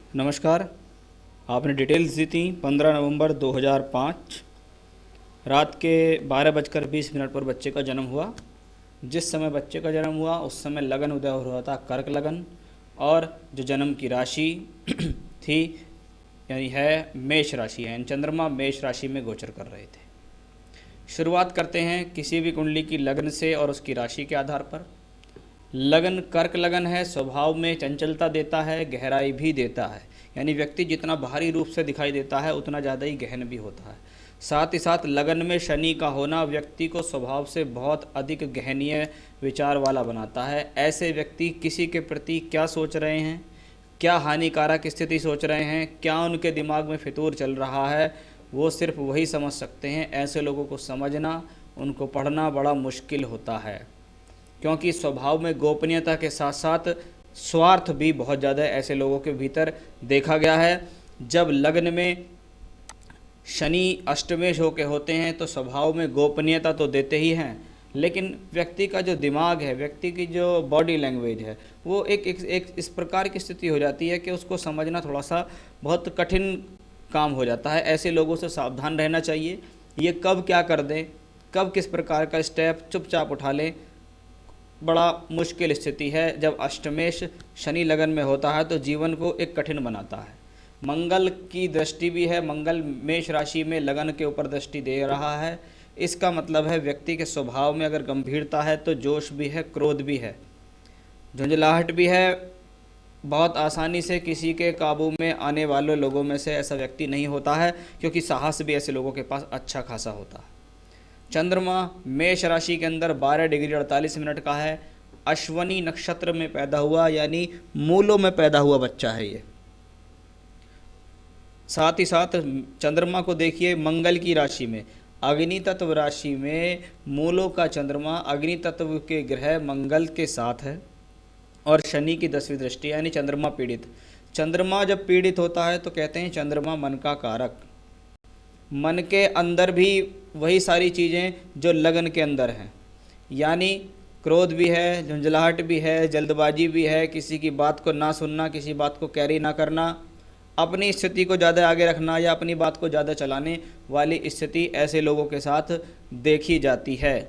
नमस्कार। आपने डिटेल्स दी थी 15 नवंबर 2005 रात के 12:20 पर बच्चे का जन्म हुआ। जिस समय बच्चे का जन्म हुआ उस समय लगन उदय हो रहा था, कर्क लगन, और जो जन्म की राशि थी यानी है मेष राशि है, चंद्रमा मेष राशि में गोचर कर रहे थे। शुरुआत करते हैं किसी भी कुंडली की लगन से और उसकी राशि के आधार पर। लगन कर्क लगन है, स्वभाव में चंचलता देता है, गहराई भी देता है। यानी व्यक्ति जितना बाहरी रूप से दिखाई देता है उतना ज़्यादा ही गहन भी होता है। साथ ही साथ लगन में शनि का होना व्यक्ति को स्वभाव से बहुत अधिक गहनीय विचार वाला बनाता है। ऐसे व्यक्ति किसी के प्रति क्या सोच रहे हैं, क्या हानिकारक स्थिति सोच रहे हैं, क्या उनके दिमाग में फितूर चल रहा है, वो सिर्फ वही समझ सकते हैं। ऐसे लोगों को समझना, उनको पढ़ना बड़ा मुश्किल होता है, क्योंकि स्वभाव में गोपनीयता के साथ साथ स्वार्थ भी बहुत ज़्यादा ऐसे लोगों के भीतर देखा गया है। जब लग्न में शनि अष्टमेश होके होते हैं तो स्वभाव में गोपनीयता तो देते ही हैं, लेकिन व्यक्ति का जो दिमाग है, व्यक्ति की जो बॉडी लैंग्वेज है, वो एक इस प्रकार की स्थिति हो जाती है कि उसको समझना थोड़ा सा बहुत कठिन काम हो जाता है। ऐसे लोगों से सावधान रहना चाहिए। ये कब क्या कर दें, कब किस प्रकार का स्टेप चुपचाप उठा लें, बड़ा मुश्किल स्थिति है। जब अष्टमेश शनि लगन में होता है तो जीवन को एक कठिन बनाता है। मंगल की दृष्टि भी है, मंगल मेष राशि में लगन के ऊपर दृष्टि दे रहा है। इसका मतलब है व्यक्ति के स्वभाव में अगर गंभीरता है तो जोश भी है, क्रोध भी है, झुंझलाहट भी है। बहुत आसानी से किसी के काबू में आने वाले लोगों में से ऐसा व्यक्ति नहीं होता है, क्योंकि साहस भी ऐसे लोगों के पास अच्छा खासा होता है। चंद्रमा मेष राशि के अंदर 12 डिग्री 48 मिनट का है। अश्वनी नक्षत्र में पैदा हुआ, यानी मूलों में पैदा हुआ बच्चा है ये। साथ ही साथ चंद्रमा को देखिए मंगल की राशि में, अग्नि तत्व राशि में मूलों का चंद्रमा अग्नि तत्व के ग्रह मंगल के साथ है, और शनि की 10वीं दृष्टि, यानी चंद्रमा पीड़ित। चंद्रमा जब पीड़ित होता है तो कहते हैं चंद्रमा मन का कारक। मन के अंदर भी वही सारी चीज़ें जो लगन के अंदर हैं, यानी क्रोध भी है, झुंझलाहट भी है, जल्दबाजी भी है, किसी की बात को ना सुनना, किसी बात को कैरी ना करना, अपनी स्थिति को ज़्यादा आगे रखना या अपनी बात को ज़्यादा चलाने वाली स्थिति ऐसे लोगों के साथ देखी जाती है।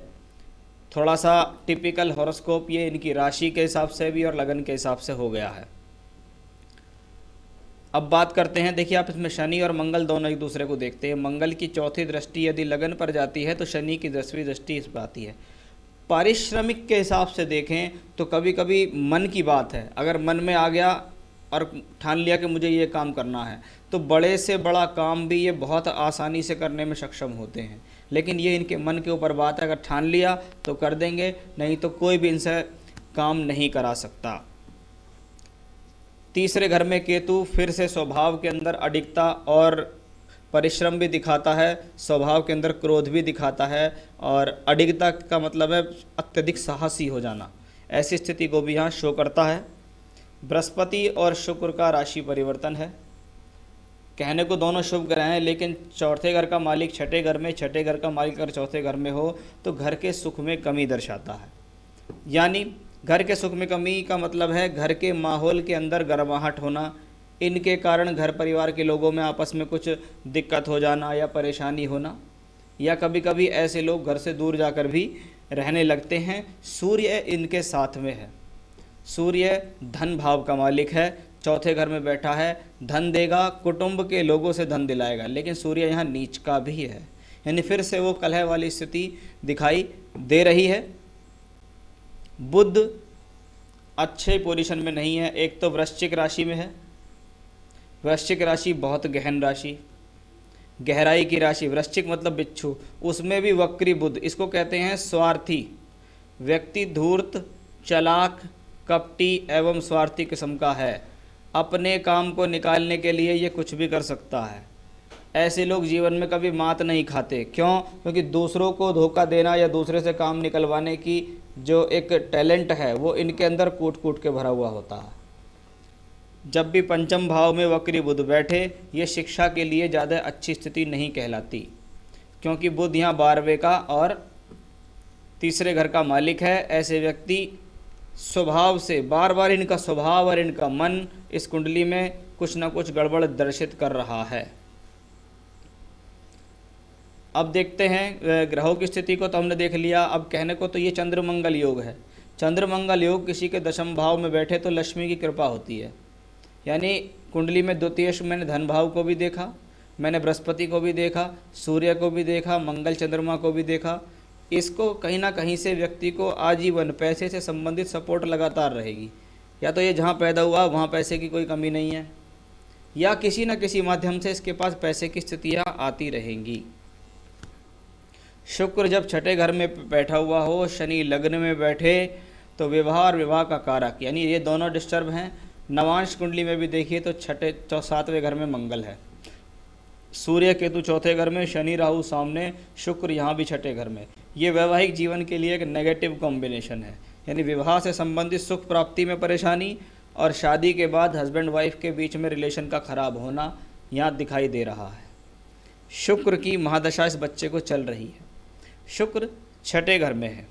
थोड़ा सा टिपिकल हॉरोस्कोप ये इनकी राशि के हिसाब से भी और लगन के हिसाब से हो गया है। अब बात करते हैं, देखिए आप इसमें शनि और मंगल दोनों एक दूसरे को देखते हैं। मंगल की चौथी दृष्टि यदि लगन पर जाती है तो शनि की 10वीं दृष्टि इस पर आती है। पारिश्रमिक के हिसाब से देखें तो कभी कभी मन की बात है, अगर मन में आ गया और ठान लिया कि मुझे ये काम करना है, तो बड़े से बड़ा काम भी ये बहुत आसानी से करने में सक्षम होते हैं। लेकिन ये इनके मन के ऊपर बात है, अगर ठान लिया तो कर देंगे, नहीं तो कोई भी इनसे काम नहीं करा सकता। तीसरे घर में केतु फिर से स्वभाव के अंदर अडिगता और परिश्रम भी दिखाता है, स्वभाव के अंदर क्रोध भी दिखाता है, और अडिगता का मतलब है अत्यधिक साहसी हो जाना। ऐसी स्थिति को भी यहाँ शो करता है। बृहस्पति और शुक्र का राशि परिवर्तन है। कहने को दोनों शुभ ग्रह हैं, लेकिन चौथे घर का मालिक छठे घर में, छठे घर का मालिक अगर चौथे घर में हो तो घर के सुख में कमी दर्शाता है। यानी घर के सुख में कमी का मतलब है घर के माहौल के अंदर गर्माहट होना, इनके कारण घर परिवार के लोगों में आपस में कुछ दिक्कत हो जाना या परेशानी होना, या कभी कभी ऐसे लोग घर से दूर जाकर भी रहने लगते हैं। सूर्य इनके साथ में है। सूर्य धन भाव का मालिक है, चौथे घर में बैठा है, धन देगा, कुटुंब के लोगों से धन दिलाएगा, लेकिन सूर्य यहाँ नीच का भी है, यानी फिर से वो कलह वाली स्थिति दिखाई दे रही है। बुध अच्छे पोजीशन में नहीं है। एक तो वृश्चिक राशि में है, वृश्चिक राशि बहुत गहन राशि, गहराई की राशि। वृश्चिक मतलब बिच्छू, उसमें भी वक्री बुध, इसको कहते हैं स्वार्थी व्यक्ति। धूर्त, चालाक, कपटी एवं स्वार्थी किस्म का है। अपने काम को निकालने के लिए ये कुछ भी कर सकता है। ऐसे लोग जीवन में कभी मात नहीं खाते। क्यों? क्योंकि दूसरों को धोखा देना या दूसरे से काम निकलवाने की जो एक टैलेंट है वो इनके अंदर कूट कूट के भरा हुआ होता है। जब भी पंचम भाव में वक्री बुध बैठे, ये शिक्षा के लिए ज़्यादा अच्छी स्थिति नहीं कहलाती, क्योंकि बुध यहाँ 12वें का और तीसरे घर का मालिक है। ऐसे व्यक्ति स्वभाव से बार बार इनका स्वभाव और इनका मन इस कुंडली में कुछ ना कुछ गड़बड़ दर्शित कर रहा है। अब देखते हैं ग्रहों की स्थिति को तो हमने देख लिया। अब कहने को तो ये चंद्रमंगल योग है। चंद्रमंगल योग किसी के दशम भाव में बैठे तो लक्ष्मी की कृपा होती है। यानी कुंडली में द्वितीयेश मैंने धन भाव को भी देखा, मैंने बृहस्पति को भी देखा, सूर्य को भी देखा, मंगल चंद्रमा को भी देखा। इसको कहीं ना कहीं से व्यक्ति को आजीवन पैसे से संबंधित सपोर्ट लगातार रहेगी। या तो ये जहाँ पैदा हुआ वहाँ पैसे की कोई कमी नहीं है, या किसी न किसी माध्यम से इसके पास पैसे की स्थितियाँ आती रहेंगी। शुक्र जब छठे घर में बैठा हुआ हो, शनि लग्न में बैठे, तो विवाह और विवाह का कारक, यानी ये दोनों डिस्टर्ब हैं। नवांश कुंडली में भी देखिए तो छठे सातवें घर में मंगल है, सूर्य केतु चौथे घर में, शनि राहु सामने, शुक्र यहाँ भी छठे घर में। ये वैवाहिक जीवन के लिए एक नेगेटिव कॉम्बिनेशन है। यानी विवाह से संबंधित सुख प्राप्ति में परेशानी और शादी के बाद हस्बैंड वाइफ के बीच में रिलेशन का खराब होना यहाँ दिखाई दे रहा है। शुक्र की महादशा इस बच्चे को चल रही है। शुक्र छठे घर में है,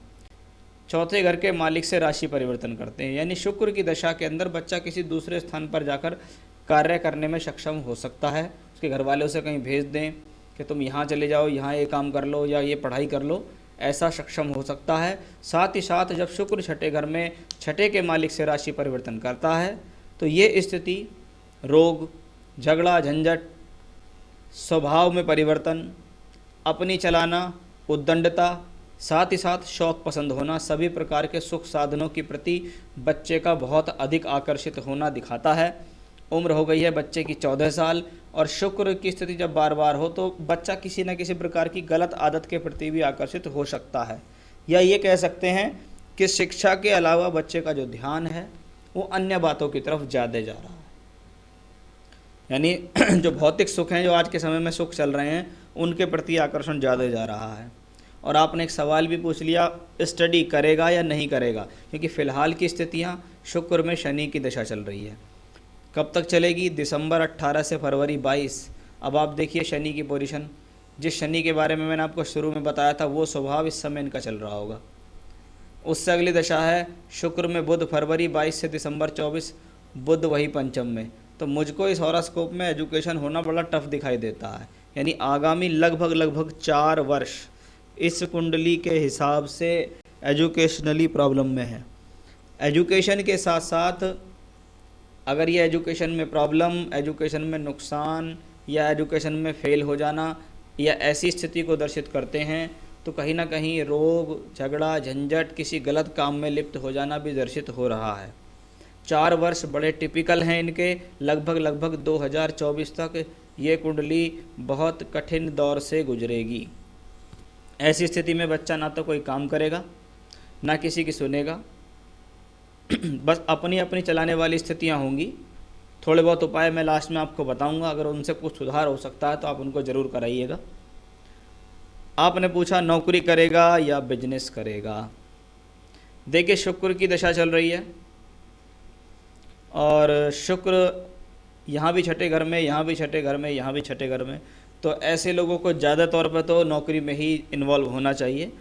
चौथे घर के मालिक से राशि परिवर्तन करते हैं। यानी शुक्र की दशा के अंदर बच्चा किसी दूसरे स्थान पर जाकर कार्य करने में सक्षम हो सकता है। उसके घर वाले उसे कहीं भेज दें कि तुम यहाँ चले जाओ, यहाँ ये काम कर लो या ये पढ़ाई कर लो, ऐसा सक्षम हो सकता है। साथ ही साथ जब शुक्र छठे घर में छठे के मालिक से राशि परिवर्तन करता है तो ये स्थिति रोग, झगड़ा, झंझट, स्वभाव में परिवर्तन, अपनी चलाना, उद्दंडता, साथ ही साथ शौक पसंद होना, सभी प्रकार के सुख साधनों के प्रति बच्चे का बहुत अधिक आकर्षित होना दिखाता है। उम्र हो गई है बच्चे की 14 साल और शुक्र की स्थिति जब बार बार हो तो बच्चा किसी न किसी प्रकार की गलत आदत के प्रति भी आकर्षित हो सकता है। या ये कह सकते हैं कि शिक्षा के अलावा बच्चे का जो ध्यान है वो अन्य बातों की तरफ ज़्यादा जा रहा है। यानी जो भौतिक सुख हैं, जो आज के समय में सुख चल रहे हैं, उनके प्रति आकर्षण ज़्यादा जा रहा है। और आपने एक सवाल भी पूछ लिया, स्टडी करेगा या नहीं करेगा, क्योंकि फ़िलहाल की स्थितियाँ शुक्र में शनि की दशा चल रही है। कब तक चलेगी? दिसंबर 18 से फरवरी 22। अब आप देखिए शनि की पोजीशन, जिस शनि के बारे में मैंने आपको शुरू में बताया था वो स्वभाव इस समय इनका चल रहा होगा। उससे अगली दशा है शुक्र में बुध, फरवरी 22 से दिसंबर 24, बुध वही पंचम में। तो मुझको इस हॉरोस्कोप में एजुकेशन होना बड़ा टफ दिखाई देता है। यानी आगामी लगभग 4 वर्ष इस कुंडली के हिसाब से एजुकेशनली प्रॉब्लम में है। एजुकेशन के साथ साथ अगर ये एजुकेशन में प्रॉब्लम, एजुकेशन में नुकसान या एजुकेशन में फेल हो जाना या ऐसी स्थिति को दर्शित करते हैं तो कहीं ना कहीं रोग, झगड़ा, झंझट, किसी गलत काम में लिप्त हो जाना भी दर्शित हो रहा है। 4 वर्ष बड़े टिपिकल हैं इनके। लगभग 2024 तक ये कुंडली बहुत कठिन दौर से गुजरेगी। ऐसी स्थिति में बच्चा ना तो कोई काम करेगा, ना किसी की सुनेगा, बस अपनी अपनी चलाने वाली स्थितियां होंगी। थोड़े बहुत उपाय मैं लास्ट में आपको बताऊंगा, अगर उनसे कुछ सुधार हो सकता है तो आप उनको ज़रूर कराइएगा। आपने पूछा नौकरी करेगा या बिजनेस करेगा। देखिए शुक्र की दशा चल रही है और शुक्र यहाँ भी छठे घर में, यहाँ भी छठे घर में, यहाँ भी छठे घर में। तो ऐसे लोगों को ज़्यादा तौर पर तो नौकरी में ही इन्वॉल्व होना चाहिए।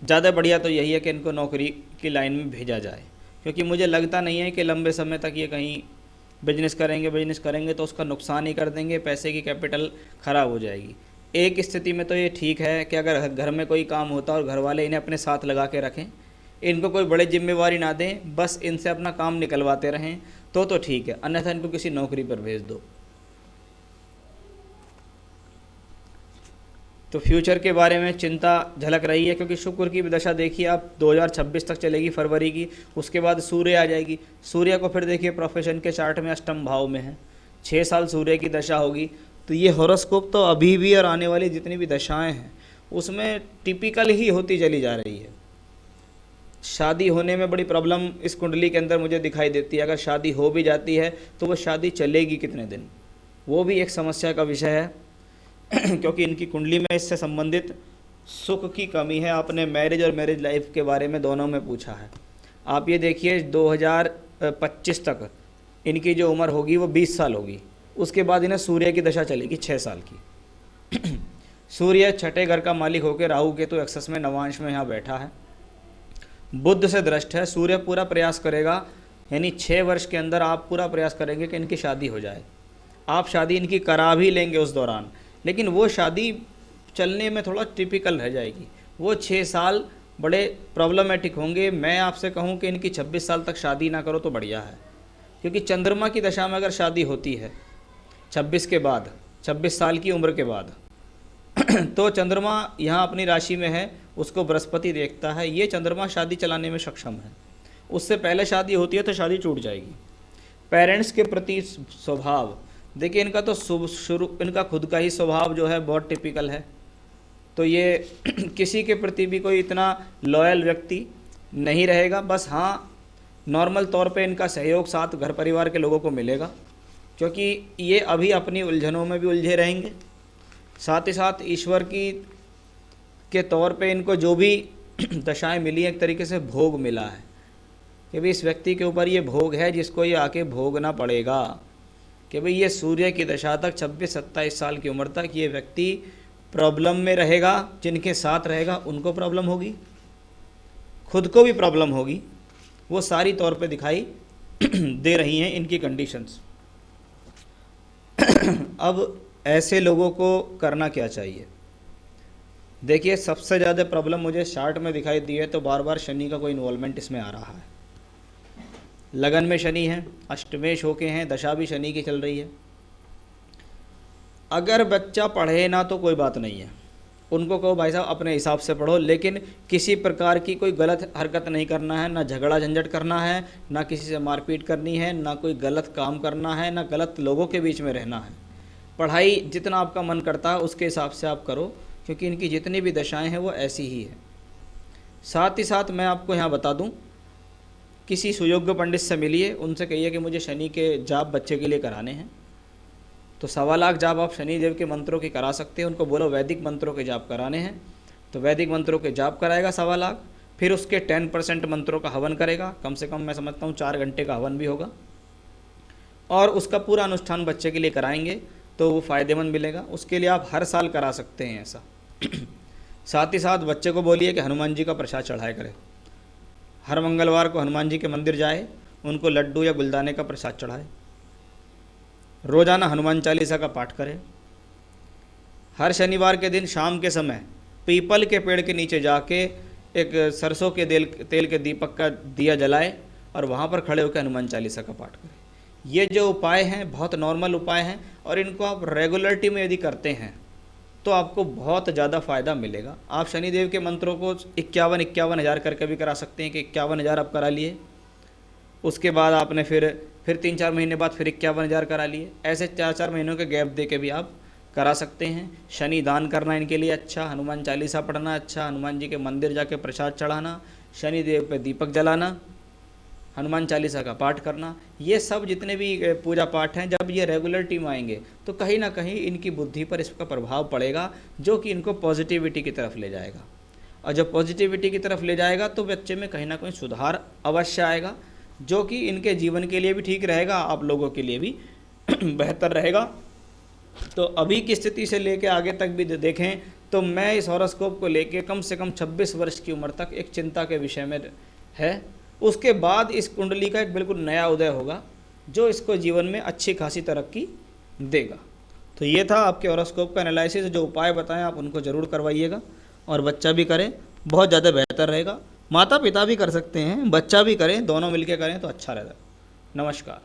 ज़्यादा बढ़िया तो यही है कि इनको नौकरी की लाइन में भेजा जाए, क्योंकि मुझे लगता नहीं है कि लंबे समय तक ये कहीं बिजनेस करेंगे तो उसका नुकसान ही कर देंगे, पैसे की कैपिटल ख़राब हो जाएगी। एक स्थिति में तो ये ठीक है कि अगर घर में कोई काम होता है और घर वाले इन्हें अपने साथ लगा के रखें, इनको कोई बड़ी जिम्मेवारी ना दें, बस इनसे अपना काम निकलवाते रहें तो ठीक है, अन्यथा इनको किसी नौकरी पर भेज दो। तो फ्यूचर के बारे में चिंता झलक रही है, क्योंकि शुक्र की दशा देखिए आप 2026 तक चलेगी फरवरी की। उसके बाद सूर्य आ जाएगी। सूर्य को फिर देखिए प्रोफेशन के चार्ट में अष्टम भाव में है, 6 साल सूर्य की दशा होगी। तो ये हॉरोस्कोप तो अभी भी और आने वाली जितनी भी दशाएं हैं उसमें टिपिकल ही होती चली जा रही है। शादी होने में बड़ी प्रॉब्लम इस कुंडली के अंदर मुझे दिखाई देती है। अगर शादी हो भी जाती है तो वो शादी चलेगी कितने दिन, वो भी एक समस्या का विषय है क्योंकि इनकी कुंडली में इससे संबंधित सुख की कमी है। आपने मैरिज और मैरिज लाइफ के बारे में दोनों में पूछा है। आप ये देखिए 2025 तक इनकी जो उम्र होगी वो 20 साल होगी। उसके बाद इन्हें सूर्य की दशा चलेगी 6 साल की। सूर्य छठे घर का मालिक होकर राहु केतु एक्सेस में नवांश में यहाँ बैठा है, बुध से दृष्ट है। सूर्य पूरा प्रयास करेगा यानी 6 वर्ष के अंदर आप पूरा प्रयास करेंगे कि इनकी शादी हो जाए। आप शादी इनकी करा भी लेंगे उस दौरान, लेकिन वो शादी चलने में थोड़ा टिपिकल रह जाएगी। वो 6 साल बड़े प्रॉब्लमेटिक होंगे। मैं आपसे कहूँ कि इनकी 26 साल तक शादी ना करो तो बढ़िया है, क्योंकि चंद्रमा की दशा में अगर शादी होती है 26 के बाद, 26 साल की उम्र के बाद तो चंद्रमा यहाँ अपनी राशि में है, उसको बृहस्पति देखता है, ये चंद्रमा शादी चलाने में सक्षम है। उससे पहले शादी होती है तो शादी टूट जाएगी। पेरेंट्स के प्रति स्वभाव देखिए, इनका तो शुरू इनका खुद का ही स्वभाव जो है बहुत टिपिकल है, तो ये किसी के प्रति भी कोई इतना लॉयल व्यक्ति नहीं रहेगा। बस हाँ, नॉर्मल तौर पे इनका सहयोग साथ घर परिवार के लोगों को मिलेगा, क्योंकि ये अभी अपनी उलझनों में भी उलझे रहेंगे। साथ ही साथ ईश्वर की के तौर पे इनको जो भी दशाएं मिली एक तरीके से भोग मिला है कि भाई इस व्यक्ति के ऊपर ये भोग है जिसको ये आके भोगना पड़ेगा, कि भाई ये सूर्य की दशा तक 26-27 साल की उम्र तक ये व्यक्ति प्रॉब्लम में रहेगा। जिनके साथ रहेगा उनको प्रॉब्लम होगी, खुद को भी प्रॉब्लम होगी। वो सारी तौर पे दिखाई दे रही हैं इनकी कंडीशंस। अब ऐसे लोगों को करना क्या चाहिए? देखिए, सबसे ज़्यादा प्रॉब्लम मुझे चार्ट में दिखाई दी है तो बार बार शनि का कोई इन्वॉल्वमेंट इसमें आ रहा है। लगन में शनि है, अष्टमेश होके हैं, दशा भी शनि की चल रही है। अगर बच्चा पढ़े ना तो कोई बात नहीं है, उनको कहो भाई साहब अपने हिसाब से पढ़ो, लेकिन किसी प्रकार की कोई गलत हरकत नहीं करना है, ना झगड़ा झंझट करना है, ना किसी से मारपीट करनी है, ना कोई गलत काम करना है, ना गलत लोगों के बीच में रहना है। पढ़ाई जितना आपका मन करता है उसके हिसाब से आप करो, क्योंकि इनकी जितनी भी दशाएं हैं वो ऐसी ही है। साथ ही साथ मैं आपको यहाँ बता दूँ, किसी सुयोग्य पंडित से मिलिए, उनसे कहिए कि मुझे शनि के जाप बच्चे के लिए कराने हैं, तो 1.25 लाख जाप आप शनि देव के मंत्रों की करा सकते हैं। उनको बोलो वैदिक मंत्रों के जाप कराने हैं, तो वैदिक मंत्रों के जाप कराएगा 1.25 लाख। फिर उसके 10% मंत्रों का हवन करेगा, कम से कम मैं समझता हूँ 4 घंटे का हवन भी होगा, और उसका पूरा अनुष्ठान बच्चे के लिए कराएंगे तो वो फ़ायदेमंद मिलेगा। उसके लिए आप हर साल करा सकते हैं ऐसा। साथ ही साथ बच्चे को बोलिए कि हनुमान जी का प्रसाद चढ़ाया करे, हर मंगलवार को हनुमान जी के मंदिर जाए, उनको लड्डू या गुलदाने का प्रसाद चढ़ाए, रोज़ाना हनुमान चालीसा का पाठ करें, हर शनिवार के दिन शाम के समय पीपल के पेड़ के नीचे जाके एक सरसों के तेल के दीपक का दिया जलाए और वहाँ पर खड़े होकर हनुमान चालीसा का पाठ करें। ये जो उपाय हैं बहुत नॉर्मल उपाय हैं, और इनको आप रेगुलरिटी में यदि करते हैं तो आपको बहुत ज़्यादा फ़ायदा मिलेगा। आप शनिदेव के मंत्रों को 51 हज़ार करके भी करा सकते हैं कि 51 हज़ार आप करा लिए, उसके बाद आपने फिर 3-4 महीने बाद फिर 51 हज़ार करा लिए। ऐसे 4-4 महीनों के गैप दे के भी आप करा सकते हैं। शनि दान करना इनके लिए अच्छा, हनुमान चालीसा पढ़ना अच्छा, हनुमान जी के मंदिर जाके प्रसाद चढ़ाना, शनि देव पे दीपक जलाना, हनुमान चालीसा का पाठ करना, ये सब जितने भी पूजा पाठ हैं जब ये रेगुलरिटी में आएंगे तो कहीं ना कहीं इनकी बुद्धि पर इसका प्रभाव पड़ेगा, जो कि इनको पॉजिटिविटी की तरफ ले जाएगा। और जब पॉजिटिविटी की तरफ ले जाएगा तो बच्चे में कहीं ना कहीं सुधार अवश्य आएगा, जो कि इनके जीवन के लिए भी ठीक रहेगा, आप लोगों के लिए भी बेहतर रहेगा। तो अभी की स्थिति से लेके आगे तक भी देखें तो मैं इस हॉरोस्कोप को लेके कम से कम 26 वर्ष की उम्र तक एक चिंता के विषय में है। उसके बाद इस कुंडली का एक बिल्कुल नया उदय होगा जो इसको जीवन में अच्छी खासी तरक्की देगा। तो ये था आपके हॉरोस्कोप का एनालिसिस। जो उपाय बताएं आप उनको ज़रूर करवाइएगा, और बच्चा भी करें, बहुत ज़्यादा बेहतर रहेगा। माता पिता भी कर सकते हैं, बच्चा भी करें, दोनों मिलके करें तो अच्छा रहेगा। नमस्कार।